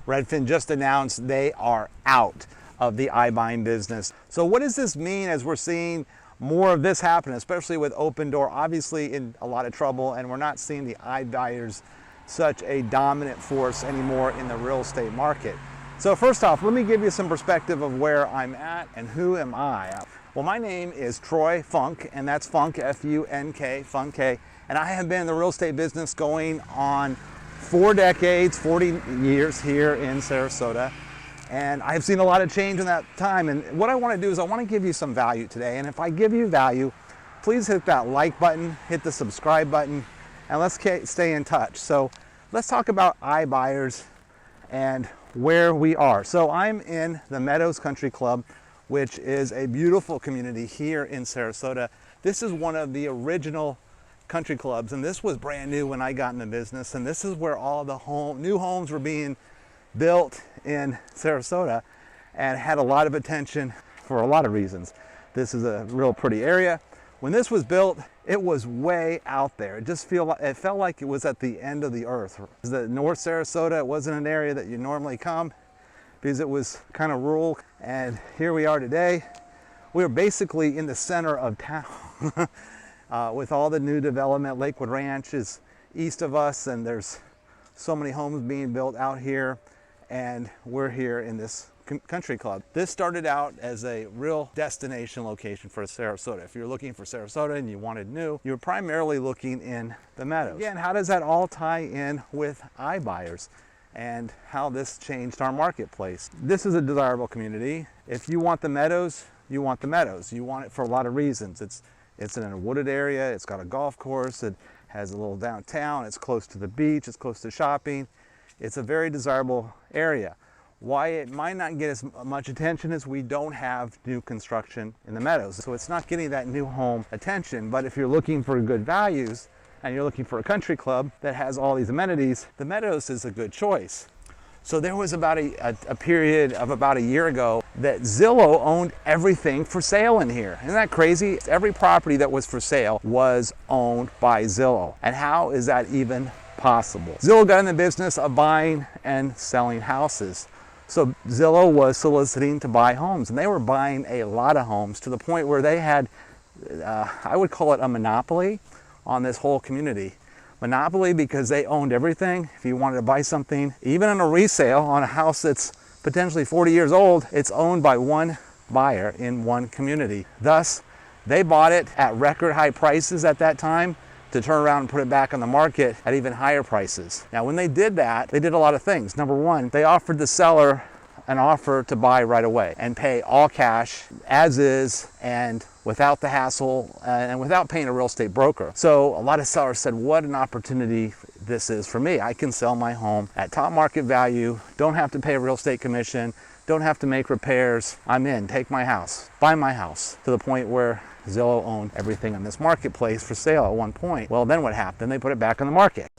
Redfin just announced they are out of the iBuying business. So what does this mean as we're seeing more of this happen, especially with OpenDoor obviously in a lot of trouble, and we're not seeing the iBuyers such a dominant force anymore in the real estate market? So first off, let me give you some perspective of where I'm at and who am I. Well, my name is Troy Funk, and that's Funk, F-U-N-K, Funk, and I have been in the real estate business going on 4 decades, 40 years here in Sarasota. And I've seen a lot of change in that time. And what I want to do is I want to give you some value today. And if I give you value, please hit that like button, hit the subscribe button, and let's stay in touch. So let's talk about iBuyers and where we are. So I'm in the Meadows Country Club, which is a beautiful community here in Sarasota. This is one of the original country clubs, and this was brand new when I got in the business, and this is where all the new homes were being built in Sarasota, and had a lot of attention for a lot of reasons. This is a real pretty area. When this was built, it was way out there. It felt like it was at the end of the earth. The North Sarasota, it wasn't an area that you normally come because it was kind of rural, and here we are today. We're basically in the center of town. With all the new development. Lakewood Ranch is east of us, and there's so many homes being built out here, and we're here in this country club. This started out as a real destination location for Sarasota. If you're looking for Sarasota and you wanted new, you're primarily looking in the Meadows. Again, how does that all tie in with iBuyers and how this changed our marketplace? This is a desirable community. If you want the Meadows, you want the Meadows. You want it for a lot of reasons. It's in a wooded area, it's got a golf course, it has a little downtown, it's close to the beach, it's close to shopping. It's a very desirable area. Why it might not get as much attention is we don't have new construction in the Meadows. So it's not getting that new home attention, but if you're looking for good values and you're looking for a country club that has all these amenities, the Meadows is a good choice. So there was about a period of about a year ago that Zillow owned everything for sale in here. Isn't that crazy? Every property that was for sale was owned by Zillow. And how is that even possible? Zillow got in the business of buying and selling houses. So Zillow was soliciting to buy homes, and they were buying a lot of homes to the point where they had, I would call it a monopoly on this whole community. Monopoly because they owned everything. If you wanted to buy something, even in a resale on a house that's potentially 40 years old, it's owned by one buyer in one community. Thus, they bought it at record high prices at that time to turn around and put it back on the market at even higher prices. Now, when they did that, they did a lot of things. Number one, they offered the seller an offer to buy right away and pay all cash as is and without the hassle and without paying a real estate broker. So a lot of sellers said, what an opportunity this is for me. I can sell my home at top market value, don't have to pay a real estate commission, don't have to make repairs. I'm in, take my house, buy my house, to the point where Zillow owned everything in this marketplace for sale at one point. Well, then what happened? They put it back on the market.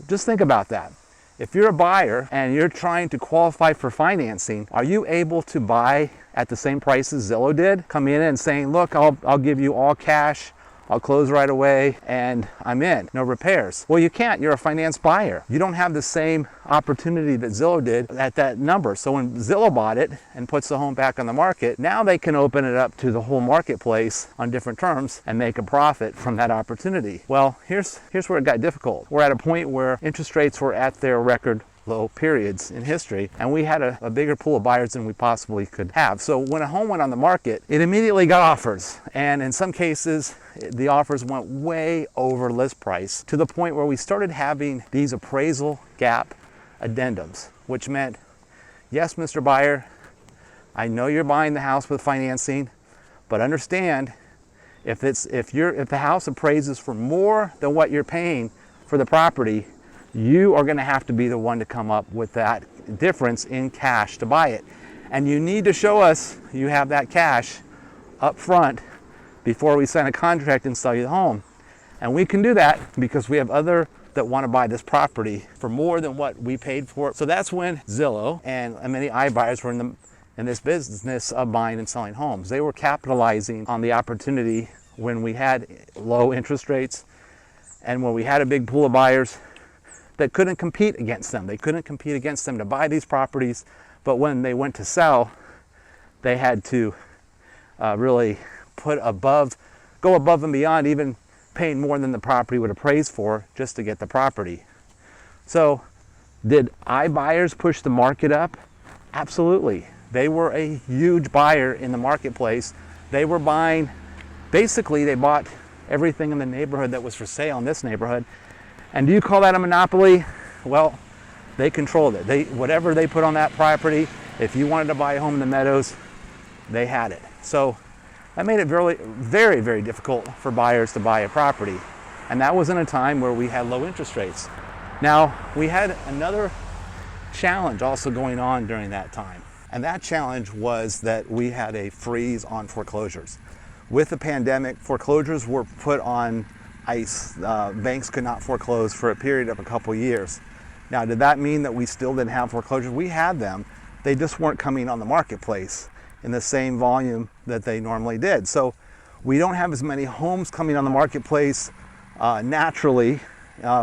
Just think about that. If you're a buyer and you're trying to qualify for financing, are you able to buy at the same price as Zillow did? Come in and saying, look, I'll give you all cash, I'll close right away, and I'm in, no repairs. Well, you can't, you're a finance buyer. You don't have the same opportunity that Zillow did at that number. So when Zillow bought it and puts the home back on the market, now they can open it up to the whole marketplace on different terms and make a profit from that opportunity. Well, here's where it got difficult. We're at a point where interest rates were at their record low periods in history, and we had a bigger pool of buyers than we possibly could have. So when a home went on the market, it immediately got offers, and in some cases the offers went way over list price, to the point where we started having these appraisal gap addendums, which meant, yes, Mr. Buyer, I know you're buying the house with financing, but understand, if the house appraises for more than what you're paying for the property, you are going to have to be the one to come up with that difference in cash to buy it. And you need to show us you have that cash up front before we sign a contract and sell you the home. And we can do that because we have other that want to buy this property for more than what we paid for it. So that's when Zillow and many iBuyers were in this business of buying and selling homes. They were capitalizing on the opportunity when we had low interest rates and when we had a big pool of buyers. that couldn't compete against them. They couldn't compete against them to buy these properties, but when they went to sell, they had to really go above and beyond, even paying more than the property would appraise for just to get the property. So did iBuyers push the market up? Absolutely. They were a huge buyer in the marketplace. They were buying, basically they bought everything in the neighborhood that was for sale in this neighborhood. And do you call that a monopoly? Well, they controlled it. Whatever they put on that property, if you wanted to buy a home in the Meadows, they had it. So that made it very, very, very difficult for buyers to buy a property. And that was in a time where we had low interest rates. Now, we had another challenge also going on during that time. And that challenge was that we had a freeze on foreclosures. With the pandemic, foreclosures were put on ice. Banks could not foreclose for a period of a couple years. Now, did that mean that we still didn't have foreclosures? We had them. They just weren't coming on the marketplace in the same volume that they normally did. So we don't have as many homes coming on the marketplace naturally.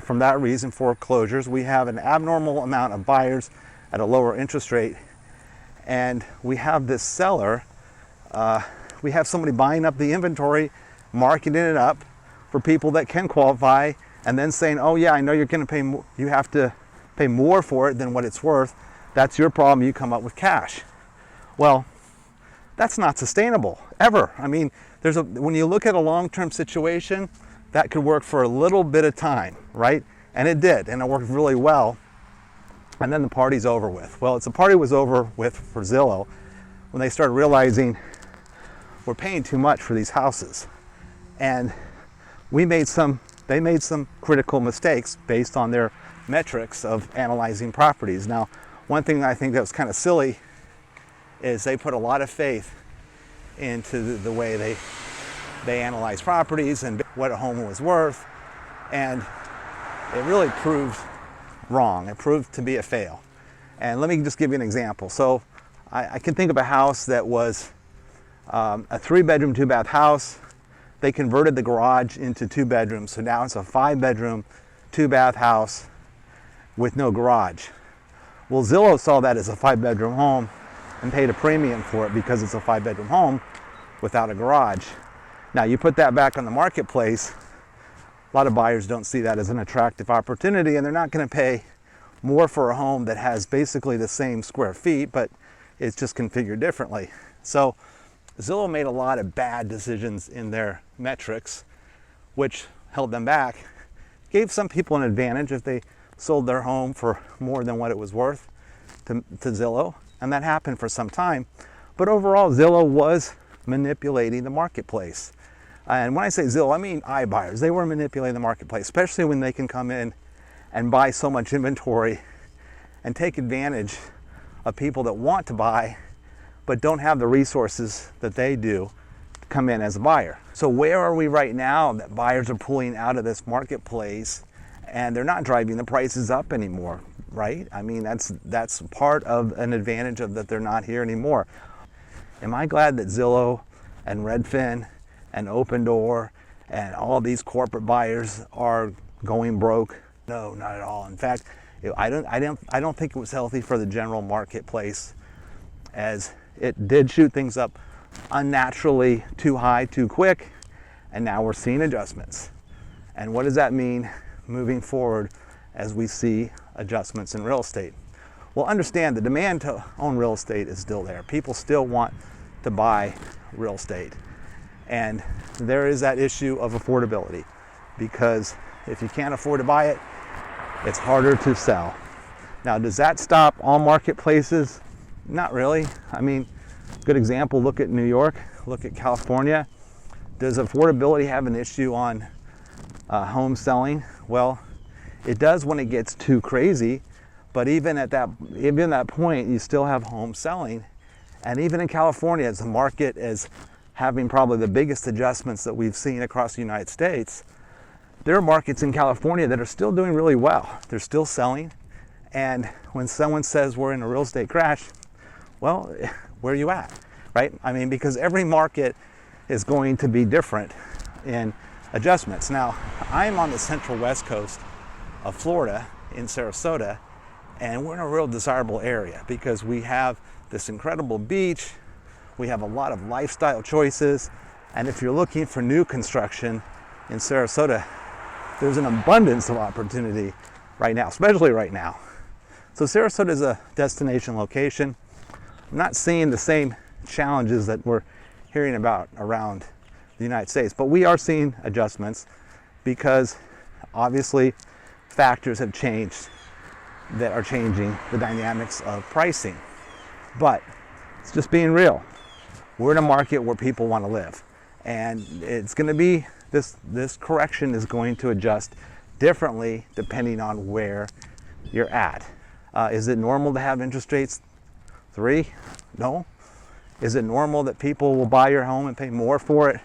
From that reason, foreclosures. We have an abnormal amount of buyers at a lower interest rate, and we have this seller. We have somebody buying up the inventory, marketing it up for people that can qualify, and then saying, "Oh yeah, I know you're going to pay. You have to pay more for it than what it's worth. That's your problem. You come up with cash." Well, that's not sustainable ever. I mean, when you look at a long-term situation, that could work for a little bit of time, right? And it did, and it worked really well. And then the party's over with. Well, the party was over with for Zillow when they started realizing we're paying too much for these houses. And they made some critical mistakes based on their metrics of analyzing properties. Now, one thing I think that was kind of silly is they put a lot of faith into the way they analyze properties and what a home was worth, and it really proved wrong. It proved to be a fail. And let me just give you an example. So I can think of a house that was a 3-bedroom, 2-bath house. They converted the garage into 2 bedrooms, so now it's a 5-bedroom, 2-bath house with no garage. Well, Zillow saw that as a 5-bedroom home and paid a premium for it because it's a 5-bedroom home without a garage. Now, you put that back on the marketplace, a lot of buyers don't see that as an attractive opportunity, and they're not going to pay more for a home that has basically the same square feet, but it's just configured differently. So Zillow made a lot of bad decisions in their metrics, which held them back. Gave some people an advantage if they sold their home for more than what it was worth to Zillow, and that happened for some time. But overall, Zillow was manipulating the marketplace. And when I say Zillow, I mean iBuyers. They were manipulating the marketplace, especially when they can come in and buy so much inventory and take advantage of people that want to buy but don't have the resources that they do to come in as a buyer. So where are we right now that buyers are pulling out of this marketplace and they're not driving the prices up anymore, right? I mean, that's part of an advantage of that they're not here anymore. Am I glad that Zillow and Redfin and OpenDoor and all these corporate buyers are going broke? No, not at all. In fact, I don't think it was healthy for the general marketplace, as it did shoot things up unnaturally too high, too quick, and now we're seeing adjustments. And what does that mean moving forward as we see adjustments in real estate? Well, understand the demand to own real estate is still there. People still want to buy real estate. And there is that issue of affordability, because if you can't afford to buy it, it's harder to sell. Now, does that stop all marketplaces? Not really. I mean, good example, look at New York, look at California. Does affordability have an issue on home selling? Well, it does when it gets too crazy, but even at that point, you still have home selling. And even in California, as the market is having probably the biggest adjustments that we've seen across the United States, there are markets in California that are still doing really well. They're still selling. And when someone says we're in a real estate crash, well, where are you at, right? I mean, because every market is going to be different in adjustments. Now, I'm on the central west coast of Florida, in Sarasota, and we're in a real desirable area because we have this incredible beach, we have a lot of lifestyle choices, and if you're looking for new construction in Sarasota, there's an abundance of opportunity right now, especially right now. So Sarasota is a destination location. I'm not seeing the same challenges that we're hearing about around the United States, but we are seeing adjustments because obviously factors have changed that are changing the dynamics of pricing. But it's just being real. We're in a market where people want to live, and it's going to be this correction is going to adjust differently depending on where you're at. Is it normal to have interest rates 3? No. Is it normal that people will buy your home and pay more for it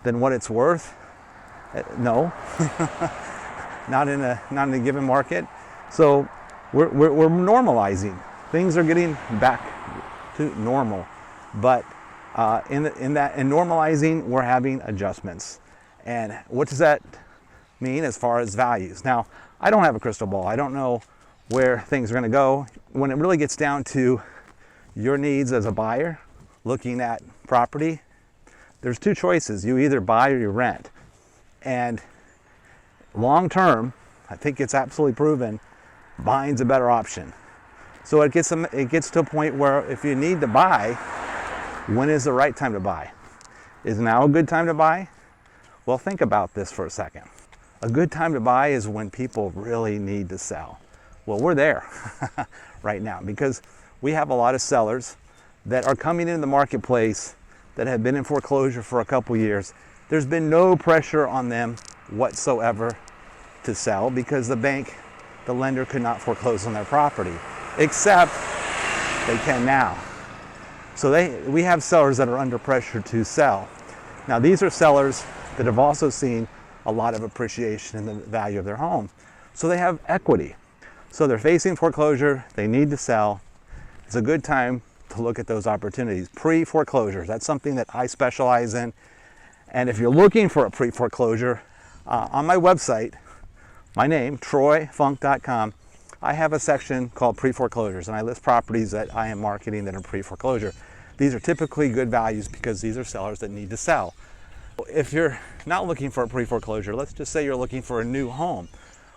than what it's worth? No. Not in a given market. So we're normalizing. Things are getting back to normal, but in normalizing, we're having adjustments. And what does that mean as far as values? Now, I don't have a crystal ball. I don't know where things are going to go. When it really gets down to your needs as a buyer, looking at property, there's 2 choices. You either buy or you rent. And long term, I think it's absolutely proven, buying's a better option. So it gets to a point where if you need to buy, when is the right time to buy? Is now a good time to buy? Well, think about this for a second. A good time to buy is when people really need to sell. Well, we're there right now because we have a lot of sellers that are coming into the marketplace that have been in foreclosure for a couple years. There's been no pressure on them whatsoever to sell because the lender could not foreclose on their property, except they can now. So we have sellers that are under pressure to sell. Now, these are sellers that have also seen a lot of appreciation in the value of their home. So they have equity. So they're facing foreclosure, they need to sell. It's a good time to look at those opportunities. Pre-foreclosures, that's something that I specialize in. And if you're looking for a pre-foreclosure, on my website, my name, troyfunk.com, I have a section called Preforeclosures, and I list properties that I am marketing that are pre-foreclosure. These are typically good values because these are sellers that need to sell. If you're not looking for a pre-foreclosure, let's just say you're looking for a new home.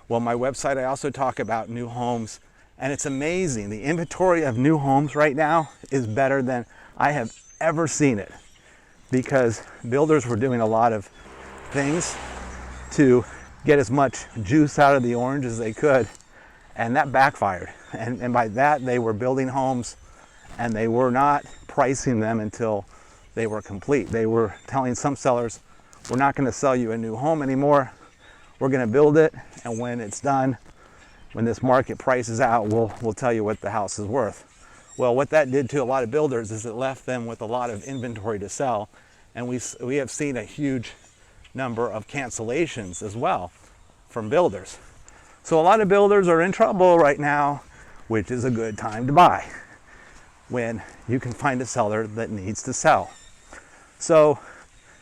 Well, my website, I also talk about new homes, and it's amazing. The inventory of new homes right now is better than I have ever seen it because builders were doing a lot of things to get as much juice out of the orange as they could, and that backfired. And by that, they were building homes and they were not pricing them until they were complete. They were telling some sellers, we're not going to sell you a new home anymore. We're going to build it, and when it's done, when this market prices out, we'll tell you what the house is worth. Well, what that did to a lot of builders is it left them with a lot of inventory to sell, and we have seen a huge number of cancellations as well from builders. So a lot of builders are in trouble right now, which is a good time to buy when you can find a seller that needs to sell. So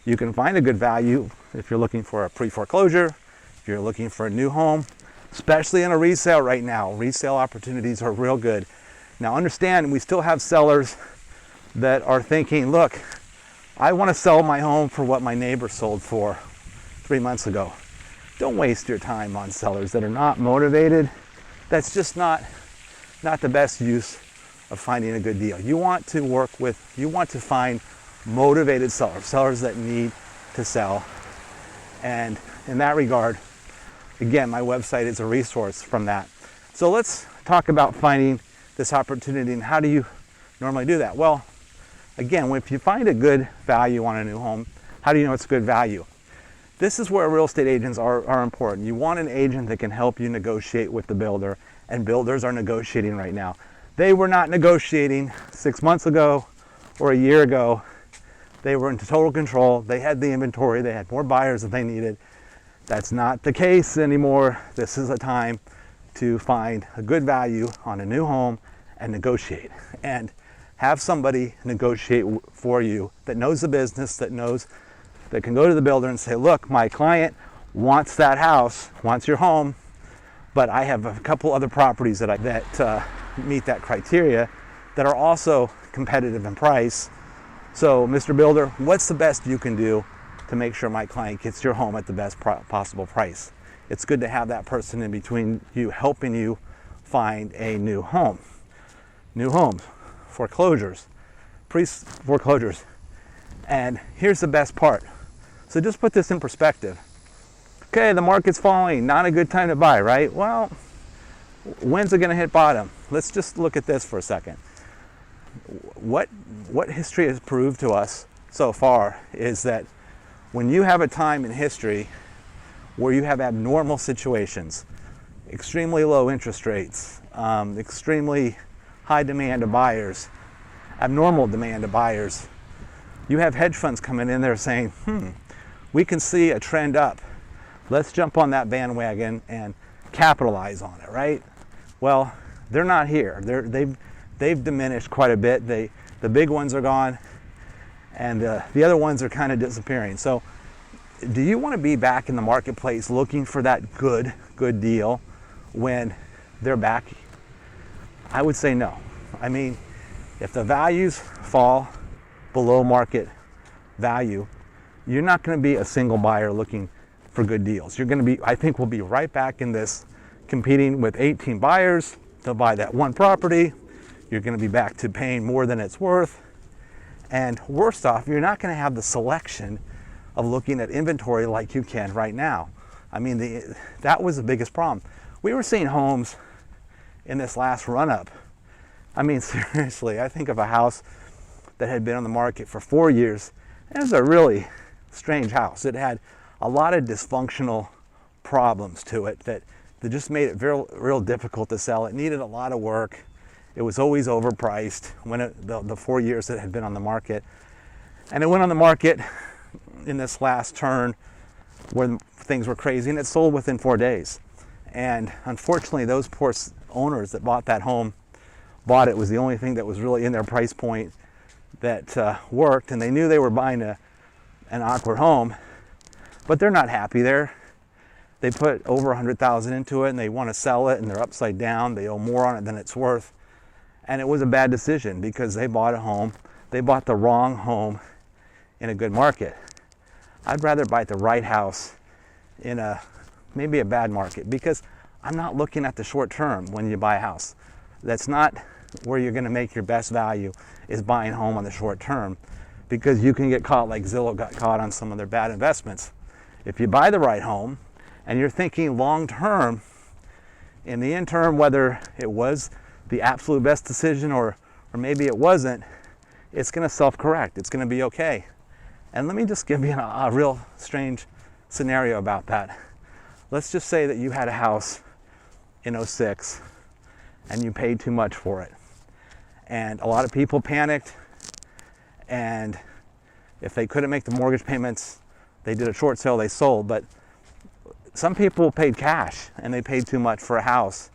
you can find a good value if you're looking for a pre-foreclosure, if you're looking for a new home, especially in a resale right now. Resale opportunities are real good. Now understand, we still have sellers that are thinking, look, I want to sell my home for what my neighbor sold for 3 months ago. Don't waste your time on sellers that are not motivated. That's just not the best use of finding a good deal. You want to find motivated sellers that need to sell. And in that regard, again, my website is a resource from that. So let's talk about finding this opportunity and how do you normally do that? Well, again, if you find a good value on a new home, how do you know it's good value? This is where real estate agents are important. You want an agent that can help you negotiate with the builder, and builders are negotiating right now. They were not negotiating 6 months ago or a year ago. They were in total control. They had the inventory. They had more buyers than they needed. That's not the case anymore. This is a time to find a good value on a new home and negotiate. And have somebody negotiate for you that knows the business, that can go to the builder and say, look, my client wants that house, wants your home but I have a couple other properties that meet that criteria that are also competitive in price. So, Mr. Builder, what's the best you can do to make sure my client gets your home at the best possible price? It's good to have that person in between you, helping you find a new home. New homes, foreclosures, pre-foreclosures. And here's the best part. So just put this in perspective. Okay, the market's falling, not a good time to buy, right? Well, when's it gonna hit bottom? Let's just look at this for a second. What history has proved to us so far is that when you have a time in history where you have abnormal situations, extremely low interest rates, extremely high demand of buyers, abnormal demand of buyers, you have hedge funds coming in there saying, we can see a trend up. Let's jump on that bandwagon and capitalize on it, right? Well, they're not here. They've diminished quite a bit. The big ones are gone, and the other ones are kind of disappearing. So do you want to be back in the marketplace looking for that good deal when they're back? I would say no. I mean, if the values fall below market value, you're not going to be a single buyer looking for good deals. You're going to be, I think we'll be right back in this competing with 18 buyers to buy that one property. You're going to be back to paying more than it's worth. And worst off, you're not going to have the selection of looking at inventory like you can right now. I mean, that was the biggest problem. We were seeing homes in this last run-up. I mean, seriously, I think of a house that had been on the market for 4 years. It was a really strange house. It had a lot of dysfunctional problems to it that just made it real difficult to sell. It needed a lot of work. It was always overpriced when the 4 years that it had been on the market. And it went on the market in this last turn where things were crazy, and it sold within 4 days. And unfortunately, those poor owners that bought that home bought it was the only thing that was really in their price point that worked, and they knew they were buying an awkward home, but they're not happy there. They put over $100,000 into it, and they want to sell it, and they're upside down. They owe more on it than it's worth, and it was a bad decision because they bought a home. They bought the wrong home in a good market. I'd rather buy the right house in maybe a bad market, because I'm not looking at the short term when you buy a house. That's not where you're going to make your best value, is buying a home on the short term, because you can get caught like Zillow got caught on some of their bad investments. If you buy the right home and you're thinking long term, in the interim, whether it was the absolute best decision or maybe it wasn't, it's going to self-correct. It's going to be okay. And let me just give you a real strange scenario about that. Let's just say that you had a house in '06 and you paid too much for it. And a lot of people panicked, and if they couldn't make the mortgage payments, they did a short sale, they sold. But some people paid cash and they paid too much for a house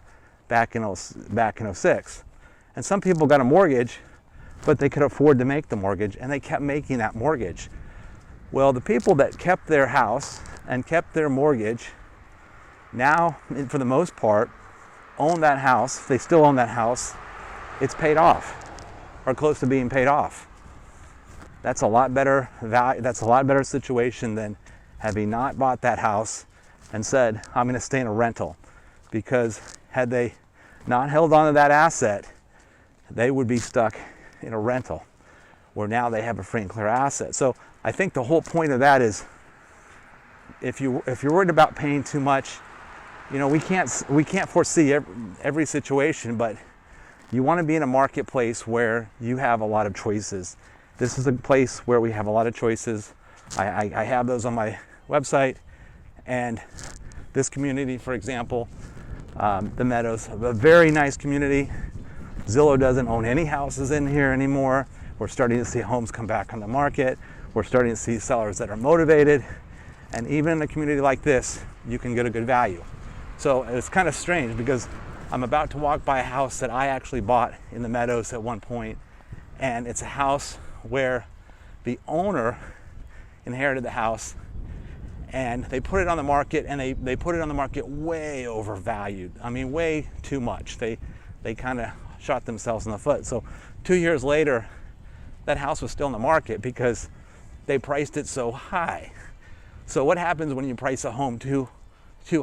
back in '06. And some people got a mortgage, but they could afford to make the mortgage, and they kept making that mortgage. Well, the people that kept their house and kept their mortgage now, for the most part, own that house. They still own that house. It's paid off, or close to being paid off. That's a lot better value. That's a lot better situation than having not bought that house and said, I'm going to stay in a rental. Because had they not held on to that asset, they would be stuck in a rental, where now they have a free and clear asset. So I think the whole point of that is, if you're worried about paying too much, we can't foresee every situation, but you want to be in a marketplace where you have a lot of choices. This is a place where we have a lot of choices. I have those on my website, and this community, for example, the Meadows, a very nice community. Zillow doesn't own any houses in here anymore. We're starting to see homes come back on the market. We're starting to see sellers that are motivated. And even in a community like this, you can get a good value. So it's kind of strange, because I'm about to walk by a house that I actually bought in the Meadows at one point. And it's a house where the owner inherited the house, and they put it on the market, and they put it on the market way overvalued. I mean, way too much. They kind of shot themselves in the foot. So 2 years later, that house was still in the market because they priced it so high. So what happens when you price a home too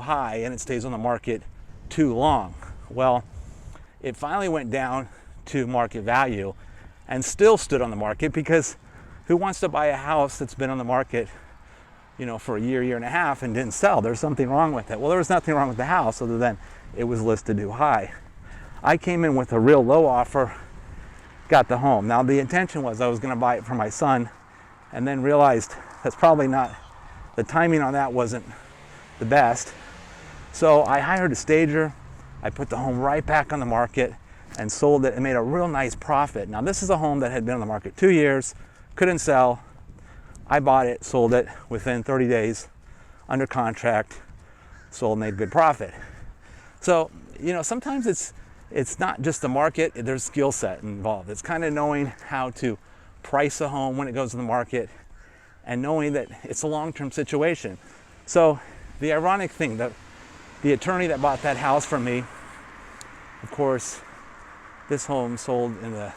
high and it stays on the market too long? Well, it finally went down to market value and still stood on the market, because who wants to buy a house that's been on the market, for a year and a half and didn't sell? There's something wrong with it. Well, there was nothing wrong with the house other than it was listed too high. I came in with a real low offer, got the home. Now, the intention was I was going to buy it for my son, and then realized that's probably not, the timing on that wasn't the best. So I hired a stager. I put the home right back on the market and sold it and made a real nice profit. Now, this is a home that had been on the market 2 years, couldn't sell. I bought it, sold it within 30 days, under contract, sold, made good profit. So, sometimes it's not just the market, there's skill set involved. It's kind of knowing how to price a home when it goes to the market, and knowing that it's a long-term situation. So the ironic thing, that the attorney that bought that house from me, of course, this home sold in the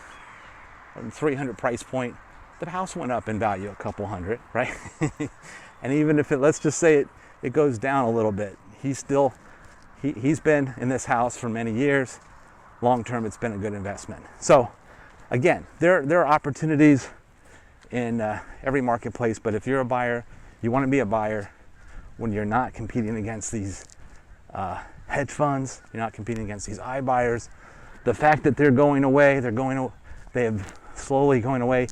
300 price point. The house went up in value a couple hundred, right? And even if let's just say it goes down a little bit, he's been in this house for many years. Long term, it's been a good investment. So again, there are opportunities in every marketplace, but if you're a buyer, you want to be a buyer when you're not competing against these hedge funds, you're not competing against these iBuyers. The fact that they're going away, they have slowly going away,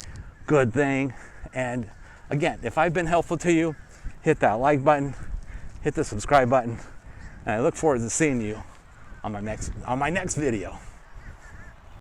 good thing. And again, if I've been helpful to you, hit that like button, hit the subscribe button, and I look forward to seeing you on my next video.